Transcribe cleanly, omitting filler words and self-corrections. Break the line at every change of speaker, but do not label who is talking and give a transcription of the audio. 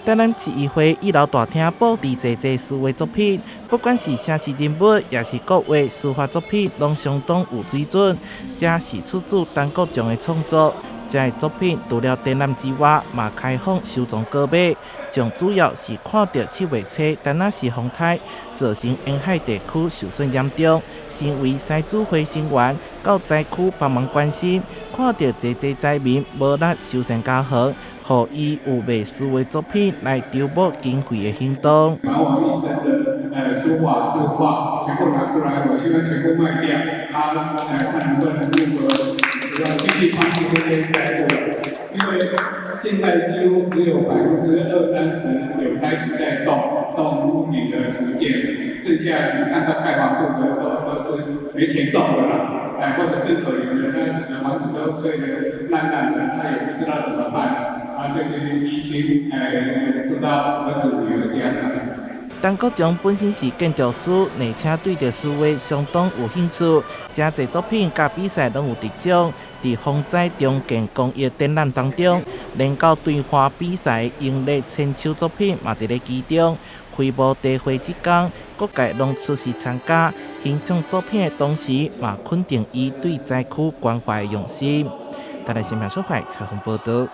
台南市议会一楼大厅布置侪侪书画作品，不管是城市人物，也是各位书法作品，拢相当有水准。这是出自陈国强的创作。这个作品除了展览之外，嘛开放收藏购买。上主要是看到7月初台南市风台造成沿海地区受损严重，身为西子会成员到灾区帮忙关心，看到侪侪灾民无力修缮家园，予伊有卖书画作品来筹募经费的行动。
把我一生的书法、字画全部拿出来，我希望全部卖掉，看能不能如何使要继续帮助这些灾户。因为现在几乎只有20%-30%有开始在动屋顶的重建，剩下你看到盖房部的都是没钱动的啦，或者更可怜的，那整个房子都吹得烂烂的，那也不知道怎么办。就是移情住到儿子女儿家这样子。
陈国强本身是建筑师，而且对着书画相当有兴趣。真侪作品甲比赛拢有得奖。伫风灾重建公益展览当中，连到对花比赛英烈千秋作品嘛伫咧其中。开幕茶会即天，各界拢出席参加，欣赏作品的同时，嘛肯定伊对灾区关怀的用心。台南新闻社会采访报道。